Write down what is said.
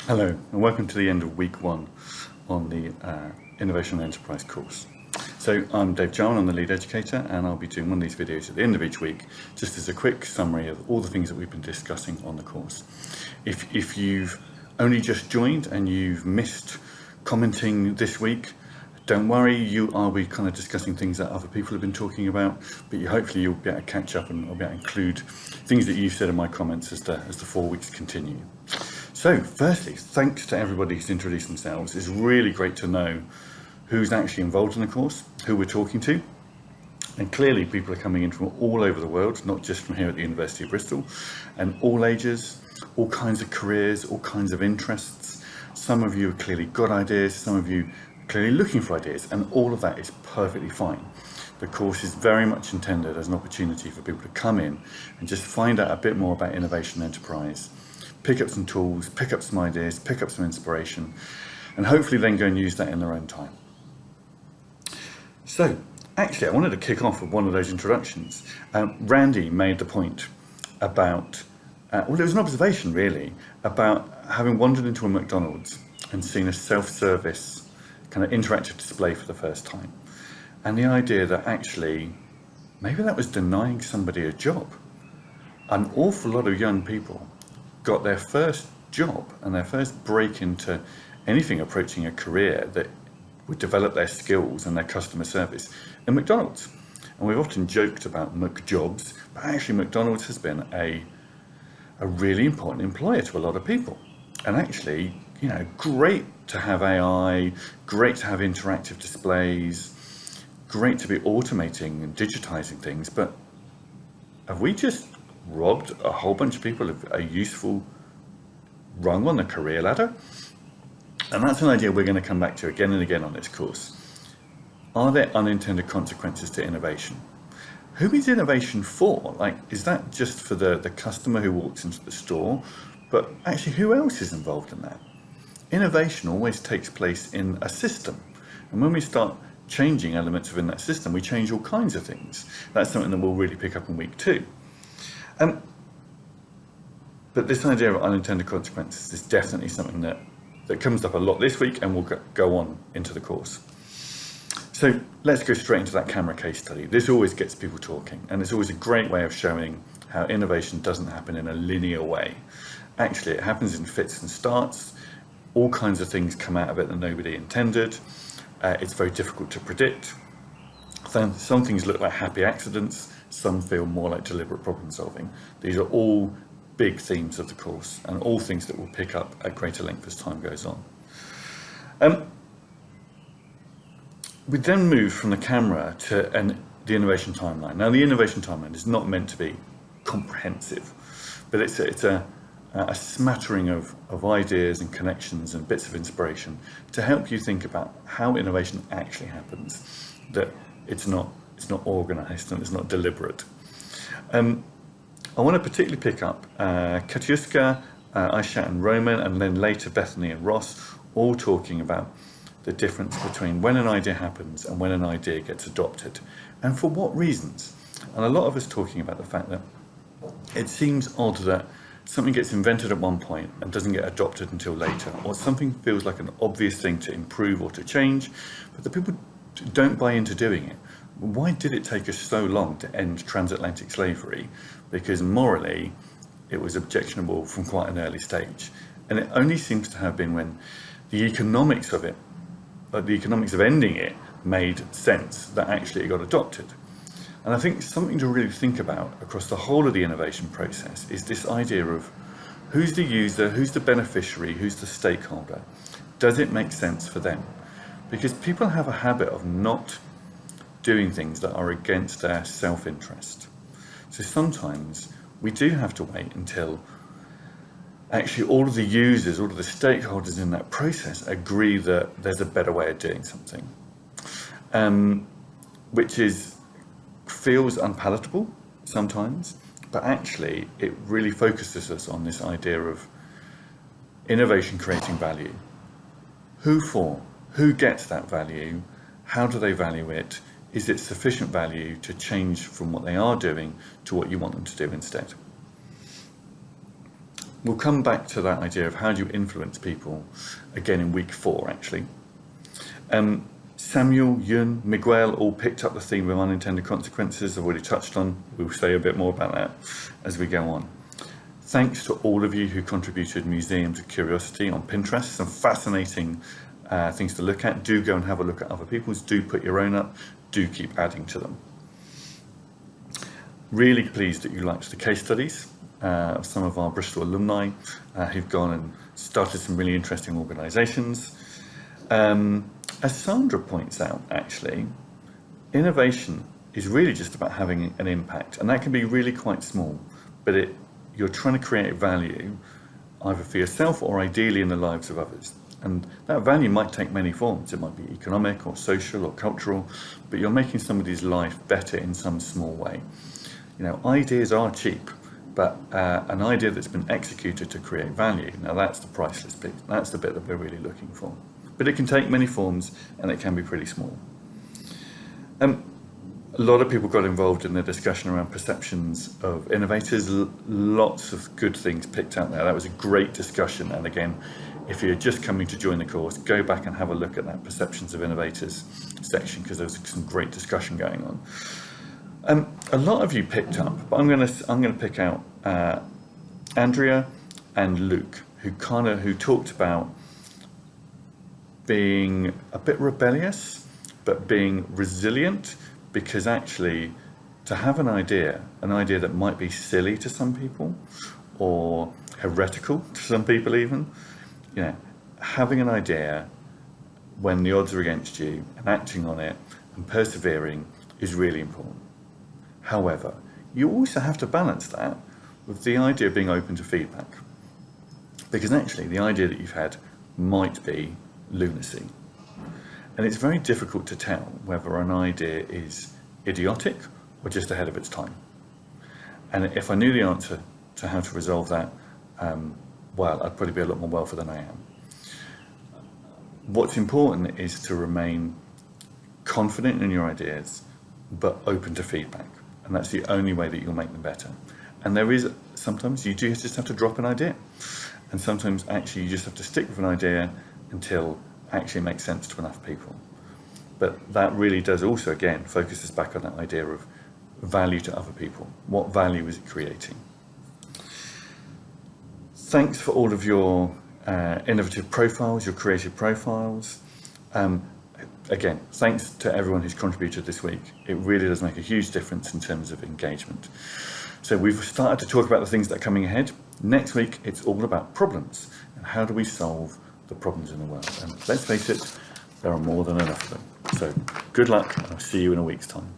Hello and welcome to the end of week one on the Innovation and Enterprise course. So I'm Dave Jarman, I'm the lead educator, and I'll be doing one of these videos at the end of each week just as a quick summary of all the things that we've been discussing on the course. If you've only just joined and you've missed commenting this week, don't worry, I'll be kind of discussing things that other people have been talking about, but hopefully you'll be able to catch up and I'll be able to include things that you've said in my comments as the 4 weeks continue. So firstly, thanks to everybody who's introduced themselves. It's really great to know who's actually involved in the course, who we're talking to. And clearly people are coming in from all over the world, not just from here at the University of Bristol, and all ages, all kinds of careers, all kinds of interests. Some of you have clearly got ideas, some of you are clearly looking for ideas, and all of that is perfectly fine. The course is very much intended as an opportunity for people to come in and just find out a bit more about innovation and enterprise, pick up some tools, pick up some ideas, pick up some inspiration, and hopefully then go and use that in their own time. So, actually, I wanted to kick off with one of those introductions. Randy made the point about, well, it was an observation really, about having wandered into a McDonald's and seen a self-service kind of interactive display for the first time. And the idea that actually, maybe that was denying somebody a job. An awful lot of young people got their first job and their first break into anything approaching a career that would develop their skills and their customer service in McDonald's. And we've often joked about McJobs, but actually McDonald's has been a really important employer to a lot of people. And actually, you know, great to have AI, great to have interactive displays, great to be automating and digitizing things, but have we just robbed a whole bunch of people of a useful rung on the career ladder? And that's an idea we're going to come back to again and again on this course. Are there unintended consequences to innovation? Who is innovation for? Like, is that just for the customer who walks into the store? But actually, who else is involved in that? Innovation always takes place in a system. And when we start changing elements within that system, we change all kinds of things. That's something that we'll really pick up in week 2. But this idea of unintended consequences is definitely something that comes up a lot this week and will go on into the course. So let's go straight into that camera case study. This always gets people talking, and it's always a great way of showing how innovation doesn't happen in a linear way. Actually, it happens in fits and starts. All kinds of things come out of it that nobody intended. It's very difficult to predict. Some things look like happy accidents, some feel more like deliberate problem solving. These are all big themes of the course and all things that we'll pick up at greater length as time goes on. We then move from the camera to the innovation timeline. Now, the innovation timeline is not meant to be comprehensive, but it's a smattering of ideas and connections and bits of inspiration to help you think about how innovation actually happens, that it's not organized and it's not deliberate. I want to particularly pick up Katiuska, Aisha and Roman, and then later Bethany and Ross, all talking about the difference between when an idea happens and when an idea gets adopted, and for what reasons. And a lot of us talking about the fact that it seems odd that something gets invented at one point and doesn't get adopted until later, or something feels like an obvious thing to improve or to change, but the people don't buy into doing it. Why did it take us so long to end transatlantic slavery? Because morally, it was objectionable from quite an early stage. And it only seems to have been when the economics of it, the economics of ending it, made sense that actually it got adopted. And I think something to really think about across the whole of the innovation process is this idea of who's the user, who's the beneficiary, who's the stakeholder. Does it make sense for them? Because people have a habit of not doing things that are against their self-interest. So sometimes we do have to wait until actually all of the users, all of the stakeholders in that process agree that there's a better way of doing something, which feels unpalatable sometimes, but actually it really focuses us on this idea of innovation creating value. Who for? Who gets that value? How do they value it? Is it sufficient value to change from what they are doing to what you want them to do instead? we'll come back to that idea of how do you influence people again in week 4, actually. Samuel, Yun, Miguel all picked up the theme of unintended consequences. I've already touched on. We'll say a bit more about that as we go on. Thanks to all of you who contributed Museums of Curiosity on Pinterest. Some fascinating things to look at. Do go and have a look at other people's. Do put your own up. Do keep adding to them. Really pleased that you liked the case studies of some of our Bristol alumni who've gone and started some really interesting organisations. As Sandra points out, actually, innovation is really just about having an impact, and that can be really quite small, but you're trying to create value either for yourself or ideally in the lives of others. And that value might take many forms. It might be economic or social or cultural, but you're making somebody's life better in some small way. You know, ideas are cheap, but an idea that's been executed to create value, now that's the priceless piece. That's the bit that we're really looking for. But it can take many forms, and it can be pretty small. A lot of people got involved in the discussion around perceptions of innovators. Lots of good things picked out there. That was a great discussion. And again, if you're just coming to join the course, go back and have a look at that perceptions of innovators section, because there was some great discussion going on. A lot of you picked up, but I'm going to pick out Andrea and Luke, who talked about being a bit rebellious, but being resilient, because actually to have an idea that might be silly to some people or heretical to some people even, you know, having an idea when the odds are against you and acting on it and persevering is really important. However, you also have to balance that with the idea of being open to feedback, because actually the idea that you've had might be lunacy. And it's very difficult to tell whether an idea is idiotic or just ahead of its time. And if I knew the answer to how to resolve that, well, I'd probably be a lot more wealthy than I am. What's important is to remain confident in your ideas, but open to feedback. And that's the only way that you'll make them better. And sometimes you do just have to drop an idea. And sometimes actually you just have to stick with an idea until actually it makes sense to enough people. But that really does also, again, focus us back on that idea of value to other people. What value is it creating? Thanks for all of your innovative profiles, your creative profiles. Again, thanks to everyone who's contributed this week. It really does make a huge difference in terms of engagement. So we've started to talk about the things that are coming ahead. Next week, it's all about problems and how do we solve the problems in the world. And let's face it, there are more than enough of them. So good luck, and I'll see you in a week's time.